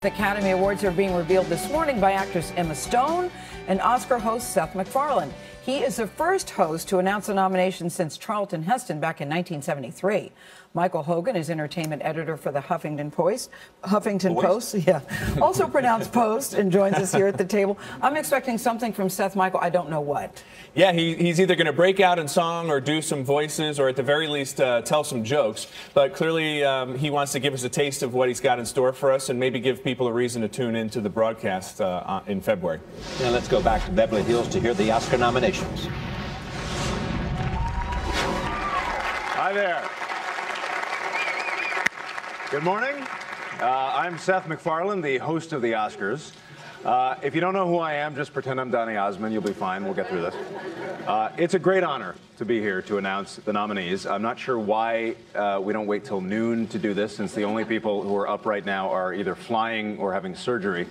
Academy Awards are being revealed this morning by actress Emma Stone and Oscar host Seth MacFarlane. He is the first host to announce a nomination since Charlton Heston back in 1973. Michael Hogan is entertainment editor for the Huffington Post, also pronounced Post, and joins us here at the table. I'm expecting something from Seth, Michael. I don't know what. Yeah, he's either going to break out in song or do some voices or at the very least tell some jokes. But clearly he wants to give us a taste of what he's got in store for us and maybe give people a reason to tune into the broadcast in February. Now let's go back to Beverly Hills to hear the Oscar nominations. Hi there. Good morning. I'm Seth MacFarlane, the host of the Oscars. If you don't know who I am, just pretend I'm Donny Osmond. You'll be fine. We'll get through this. It's a great honor to be here to announce the nominees. I'm not sure why we don't wait till noon to do this, since the only people who are up right now are either flying or having surgery.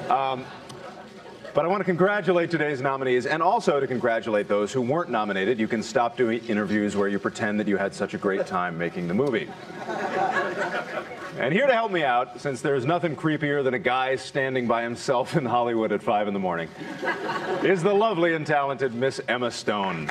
But I want to congratulate today's nominees and also to congratulate those who weren't nominated. You can stop doing interviews where you pretend that you had such a great time making the movie. And here to help me out, since there's nothing creepier than a guy standing by himself in Hollywood at 5 in the morning, is the lovely and talented Miss Emma Stone.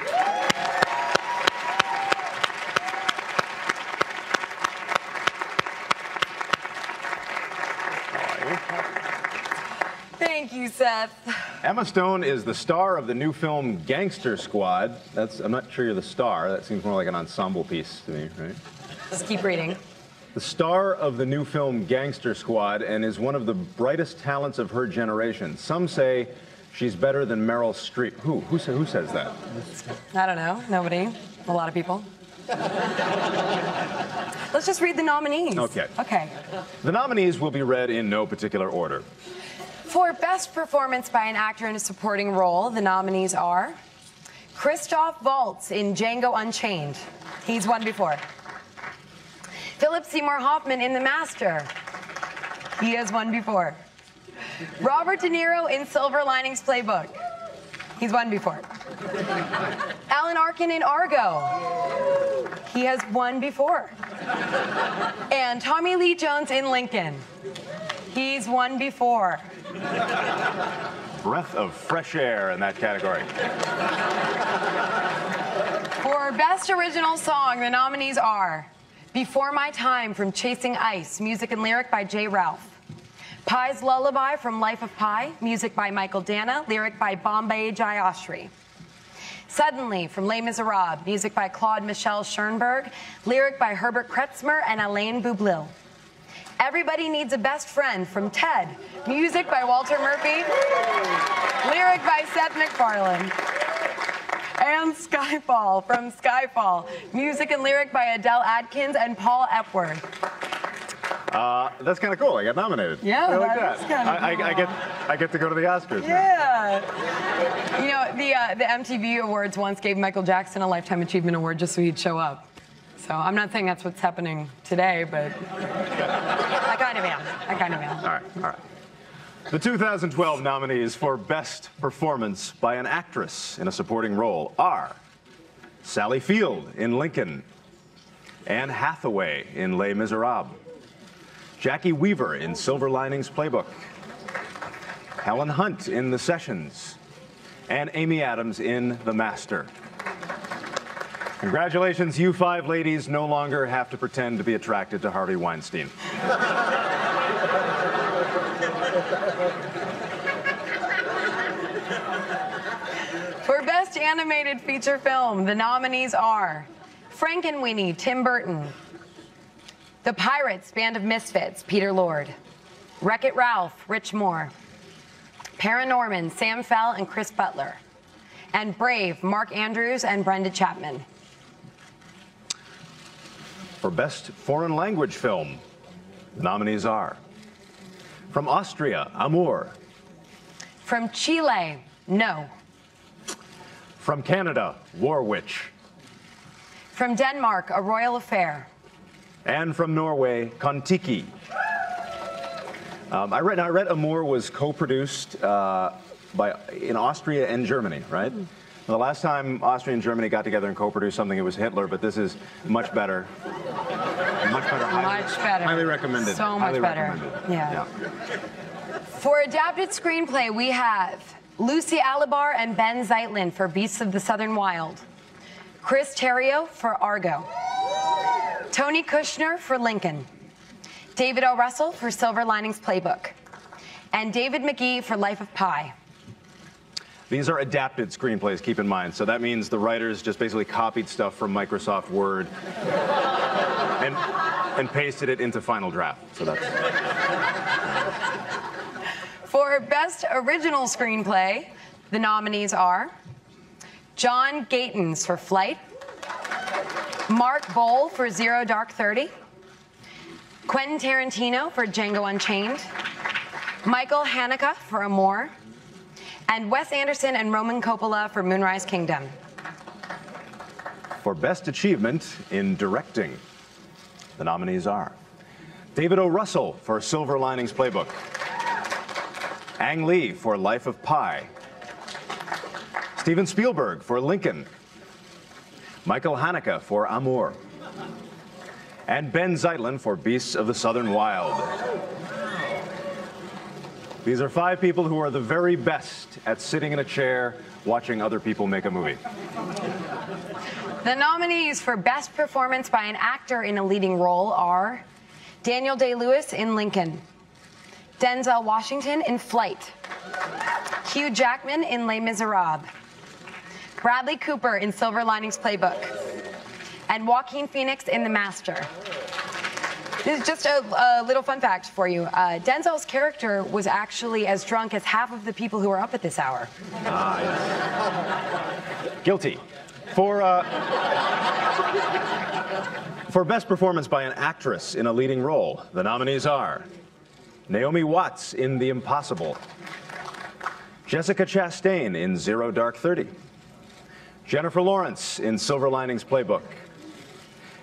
Thank you, Seth. Emma Stone is the star of the new film Gangster Squad. I'm not sure you're the star. That seems more like an ensemble piece to me, right? Just keep reading. The star of the new film Gangster Squad and is one of the brightest talents of her generation. Some say she's better than Meryl Streep. Who says that? I don't know. Nobody. A lot of people. Let's just read the nominees. Okay. Okay. The nominees will be read in no particular order. For Best Performance by an Actor in a Supporting Role, the nominees are Christoph Waltz in Django Unchained. He's won before. Philip Seymour Hoffman in The Master. He has won before. Robert De Niro in Silver Linings Playbook. He's won before. Alan Arkin in Argo. He has won before. And Tommy Lee Jones in Lincoln. He's won before. Breath of fresh air in that category. For Best Original Song, the nominees are Before My Time from Chasing Ice, music and lyric by Jay Ralph. Pi's Lullaby from Life of Pi, music by Michael Dana, lyric by Bombay Jayashri. Suddenly from Les Miserables, music by Claude Michel Schoenberg, lyric by Herbert Kretzmer and Alain Boublil. Everybody Needs a Best Friend from Ted, music by Walter Murphy, lyric by Seth MacFarlane. And Skyfall from Skyfall, music and lyric by Adele Adkins and Paul Epworth. That's kind of cool. I got nominated. Yeah, I like that is kind of cool. I get to go to the Oscars now. You know, the MTV Awards once gave Michael Jackson a Lifetime Achievement Award just so he'd show up. So I'm not saying that's what's happening today, but I kind of am. I kind of am. All right. The 2012 nominees for Best Performance by an Actress in a Supporting Role are Sally Field in Lincoln, Anne Hathaway in Les Miserables, Jackie Weaver in Silver Linings Playbook, Helen Hunt in The Sessions, and Amy Adams in The Master. Congratulations, you 5 ladies no longer have to pretend to be attracted to Harvey Weinstein. For Best Animated Feature Film, the nominees are Frankenweenie, Tim Burton. The Pirates, Band of Misfits, Peter Lord. Wreck-It Ralph, Rich Moore. Paranorman, Sam Fell and Chris Butler. And Brave, Mark Andrews and Brenda Chapman. For Best Foreign Language Film, the nominees are from Austria, Amour. From Chile, No. From Canada, War Witch. From Denmark, A Royal Affair. And from Norway, Kon-Tiki. I read Amour was co-produced in Austria and Germany, right? The last time Austria and Germany got together and co-produced something, it was Hitler, but this is much better. Much better. Much better. Highly recommended. So much Highly better. recommended. Yeah. For adapted screenplay, we have Lucy Alibar and Ben Zeitlin for Beasts of the Southern Wild, Chris Terrio for Argo, Tony Kushner for Lincoln, David O. Russell for Silver Linings Playbook, and David McGee for Life of Pi. These are adapted screenplays, keep in mind. So that means the writers just basically copied stuff from Microsoft Word and pasted it into Final Draft. So that's... For Best Original Screenplay, the nominees are John Gatins for Flight, Mark Bowl for Zero Dark 30, Quentin Tarantino for Django Unchained, Michael Haneke for Amour, and Wes Anderson and Roman Coppola for Moonrise Kingdom. For Best Achievement in Directing, the nominees are David O. Russell for Silver Linings Playbook, Ang Lee for Life of Pi, Steven Spielberg for Lincoln, Michael Haneke for Amour, and Ben Zeitlin for Beasts of the Southern Wild. These are 5 people who are the very best at sitting in a chair watching other people make a movie. The nominees for Best Performance by an Actor in a Leading Role are Daniel Day-Lewis in Lincoln, Denzel Washington in Flight, Hugh Jackman in Les Miserables, Bradley Cooper in Silver Linings Playbook, and Joaquin Phoenix in The Master. This is just a little fun fact for you. Denzel's character was actually as drunk as half of the people who were up at this hour. Ah, yes. Guilty. For Best Performance by an Actress in a Leading Role, the nominees are Naomi Watts in The Impossible, Jessica Chastain in Zero Dark 30, Jennifer Lawrence in Silver Linings Playbook,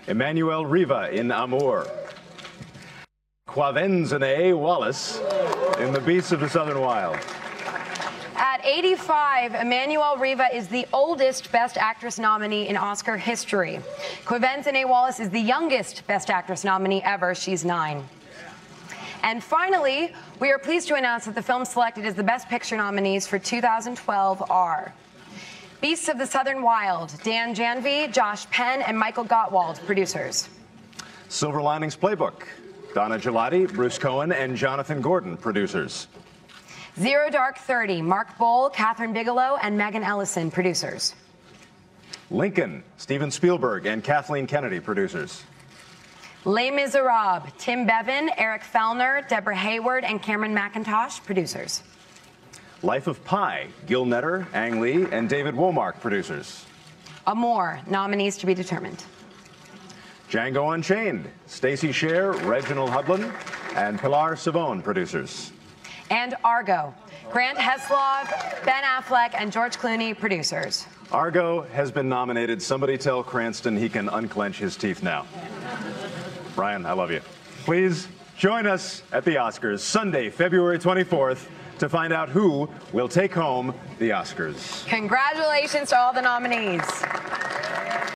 Emmanuel Riva in Amour, Quvenzhané Wallis in The Beasts of the Southern Wild. At 85, Emmanuel Riva is the oldest Best Actress nominee in Oscar history. Quvenzhané Wallis is the youngest Best Actress nominee ever. She's 9. And finally, we are pleased to announce that the films selected as the Best Picture nominees for 2012 are Beasts of the Southern Wild, Dan Janvey, Josh Penn, and Michael Gottwald, producers. Silver Linings Playbook, Donna Gelati, Bruce Cohen, and Jonathan Gordon, producers. Zero Dark 30, Mark Bowl, Catherine Bigelow, and Megan Ellison, producers. Lincoln, Steven Spielberg and Kathleen Kennedy, producers. Les Miserables, Tim Bevan, Eric Fellner, Deborah Hayward, and Cameron McIntosh, producers. Life of Pi, Gil Netter, Ang Lee, and David Womark, producers. Amour, nominees to be determined. Django Unchained, Stacey Scher, Reginald Hudlin, and Pilar Savone, producers. And Argo, Grant Heslov, Ben Affleck, and George Clooney, producers. Argo has been nominated. Somebody tell Cranston he can unclench his teeth now. Brian, I love you. Please join us at the Oscars Sunday, February 24th to find out who will take home the Oscars. Congratulations to all the nominees.